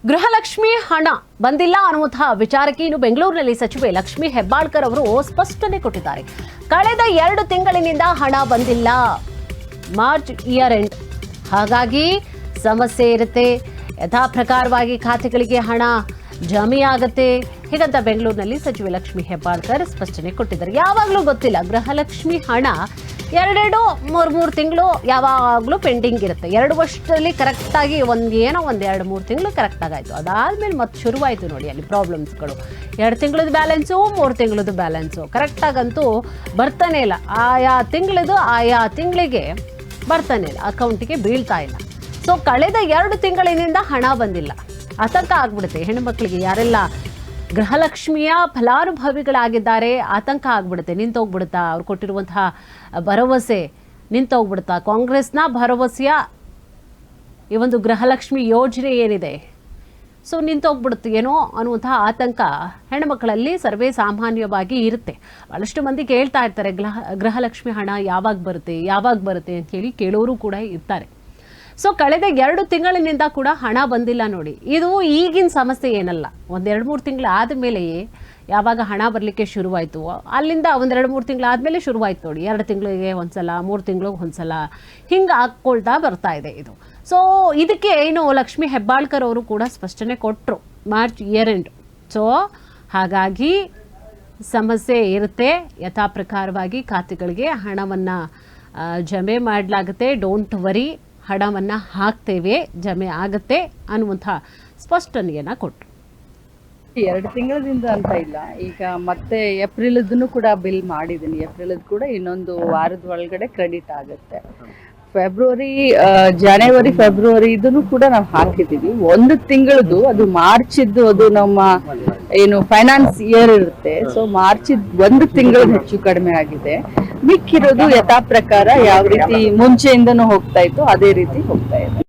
ಗೃಹಲಕ್ಷ್ಮಿ ಹಣ ಬಂದಿಲ್ಲ ಅನ್ನುವಂತಹ ವಿಚಾರಕ್ಕೆ ಇನ್ನು ಬೆಂಗಳೂರಿನಲ್ಲಿ ಸಚಿವೆ ಲಕ್ಷ್ಮಿ ಹೆಬ್ಬಾಳ್ಕರ್ ಅವರು ಸ್ಪಷ್ಟನೆ ಕೊಟ್ಟಿದ್ದಾರೆ. ಕಳೆದ 2 ತಿಂಗಳಿನಿಂದ ಹಣ ಬಂದಿಲ್ಲ, ಮಾರ್ಚ್ ಇಯರ್ ಎಂಡ್, ಹಾಗಾಗಿ ಸಮಸ್ಯೆ ಇರುತ್ತೆ, ಯಥಾ ಪ್ರಕಾರವಾಗಿ ಖಾತೆಗಳಿಗೆ ಹಣ ಜಮೆಯಾಗತ್ತೆ ಹೀಗಂತ ಬೆಂಗಳೂರಿನಲ್ಲಿ ಸಚಿವೆ ಲಕ್ಷ್ಮಿ ಹೆಬ್ಬಾಳ್ಕರ್ ಸ್ಪಷ್ಟನೆ ಕೊಟ್ಟಿದ್ದಾರೆ. ಯಾವಾಗಲೂ ಗೊತ್ತಿಲ್ಲ, ಗೃಹಲಕ್ಷ್ಮಿ ಹಣ 2-3 ತಿಂಗಳು ಯಾವಾಗಲೂ ಪೆಂಡಿಂಗ್ ಇರುತ್ತೆ. 2 ವರ್ಷದಲ್ಲಿ ಕರೆಕ್ಟಾಗಿ ಒಂದು 2-3 ತಿಂಗಳು ಕರೆಕ್ಟಾಗಾಯಿತು. ಅದಾದಮೇಲೆ ಮತ್ತೆ ಶುರುವಾಯಿತು ನೋಡಿ ಅಲ್ಲಿ ಪ್ರಾಬ್ಲಮ್ಸ್ಗಳು. 2 ತಿಂಗಳದ್ದು ಬ್ಯಾಲೆನ್ಸು, 3 ತಿಂಗಳದ್ದು ಬ್ಯಾಲೆನ್ಸು ಕರೆಕ್ಟಾಗಂತೂ ಬರ್ತಾನೆ ಇಲ್ಲ. ಆಯಾ ತಿಂಗಳಿಗೆ ಬರ್ತಾನೆ ಇಲ್ಲ, ಅಕೌಂಟಿಗೆ ಬೀಳ್ತಾ ಇಲ್ಲ. ಸೊ ಕಳೆದ 2 ತಿಂಗಳಿನಿಂದ ಹಣ ಬಂದಿಲ್ಲ. ಆತಂಕ ಆಗ್ಬಿಡುತ್ತೆ ಹೆಣ್ಣುಮಕ್ಕಳಿಗೆ. ಯಾರೆಲ್ಲ ಗೃಹಲಕ್ಷ್ಮಿಯ ಫಲಾನುಭವಿಗಳಾಗಿದ್ದಾರೆ ಆತಂಕ ಆಗ್ಬಿಡುತ್ತೆ. ನಿಂತೋಗ್ಬಿಡುತ್ತಾ ಅವ್ರು ಕೊಟ್ಟಿರುವಂತಹ ಭರವಸೆ, ನಿಂತೋಗ್ಬಿಡುತ್ತಾ ಕಾಂಗ್ರೆಸ್ನ ಭರವಸೆಯ ಈ ಒಂದು ಗೃಹಲಕ್ಷ್ಮಿ ಯೋಜನೆ ಏನಿದೆ, ಸೊ ನಿಂತೋಗ್ಬಿಡುತ್ತೆ ಏನೋ ಅನ್ನುವಂತಹ ಆತಂಕ ಹೆಣ್ಣುಮಕ್ಕಳಲ್ಲಿ ಸರ್ವೇ ಸಾಮಾನ್ಯವಾಗಿ ಇರುತ್ತೆ. ಭಾಳಷ್ಟು ಮಂದಿ ಕೇಳ್ತಾ ಇರ್ತಾರೆ, ಗೃಹಲಕ್ಷ್ಮಿ ಹಣ ಯಾವಾಗ ಬರುತ್ತೆ ಅಂತ ಹೇಳಿ ಕೇಳೋರು ಕೂಡ ಇರ್ತಾರೆ. ಸೊ ಕಳೆದ 2 ತಿಂಗಳಿನಿಂದ ಕೂಡ ಹಣ ಬಂದಿಲ್ಲ ನೋಡಿ. ಇದು ಈಗಿನ ಸಮಸ್ಯೆ ಏನಲ್ಲ. 1-2-3 ತಿಂಗಳು ಆದಮೇಲೆಯೇ ಯಾವಾಗ ಹಣ ಬರಲಿಕ್ಕೆ ಶುರುವಾಯಿತು, ಅಲ್ಲಿಂದ 1-2-3 ತಿಂಗಳು ಆದಮೇಲೆ ಶುರುವಾಯಿತು ನೋಡಿ. 2 ತಿಂಗಳಿಗೆ ಒಂದ್ಸಲ, 3 ತಿಂಗಳಿಗೆ ಒಂದ್ಸಲ ಹಿಂಗೆ ಹಾಕ್ಕೊಳ್ತಾ ಬರ್ತಾ ಇದೆ ಇದು. ಸೊ ಇದಕ್ಕೆ ಏನು ಲಕ್ಷ್ಮಿ ಹೆಬ್ಬಾಳ್ಕರ್ ಅವರು ಕೂಡ ಸ್ಪಷ್ಟನೆ ಕೊಟ್ಟರು, ಮಾರ್ಚ್ ಇಯರ್ ಎಂಡ್. ಸೊ ಹಾಗಾಗಿ ಸಮಸ್ಯೆ ಇರುತ್ತೆ, ಯಥಾ ಪ್ರಕಾರವಾಗಿ ಖಾತೆಗಳಿಗೆ ಹಣವನ್ನು ಜಮೆ ಮಾಡಲಾಗುತ್ತೆ, ಡೋಂಟ್ ವರಿ, ಹಣವನ್ನು ಹಾಕ್ತೇವೆ, ಜಮೆ ಆಗುತ್ತೆ ಅನ್ನುವಂಥ ಸ್ಪಷ್ಟನೆಯನ್ನು ಕೊಟ್ಟರು. 2 ತಿಂಗಳಿಂದ ಅಂತ ಇಲ್ಲ, ಈಗ ಮತ್ತೆ ಏಪ್ರಿಲ್ದೂ ಕೂಡ ಬಿಲ್ ಮಾಡಿದ್ದೀನಿ. ಏಪ್ರಿಲ್ದು ಕೂಡ ಇನ್ನೊಂದು ವಾರದ ಒಳಗಡೆ ಕ್ರೆಡಿಟ್ ಆಗುತ್ತೆ. ಜನವರಿ ಫೆಬ್ರವರಿ ಇದನ್ನು ಕೂಡ ನಾವು ಹಾಕಿದ್ದೀವಿ. 1 ತಿಂಗಳದು, ಅದು ಮಾರ್ಚಿದ್ದು, ಅದು ನಮ್ಮ ಏನು ಫೈನಾನ್ಸ್ ಇಯರ್ ಇರುತ್ತೆ. ಸೊ ಮಾರ್ಚ್ 1 ತಿಂಗಳು ಹೆಚ್ಚು ಕಡಿಮೆ ಆಗಿದೆ. ಮಿಕ್ಕಿರೋದು ಯಥಾ ಪ್ರಕಾರ ಯಾವ ರೀತಿ ಮುಂಚೆಯಿಂದನೂ ಹೋಗ್ತಾ ಇತ್ತು ಅದೇ ರೀತಿ ಹೋಗ್ತಾ ಇದೆ.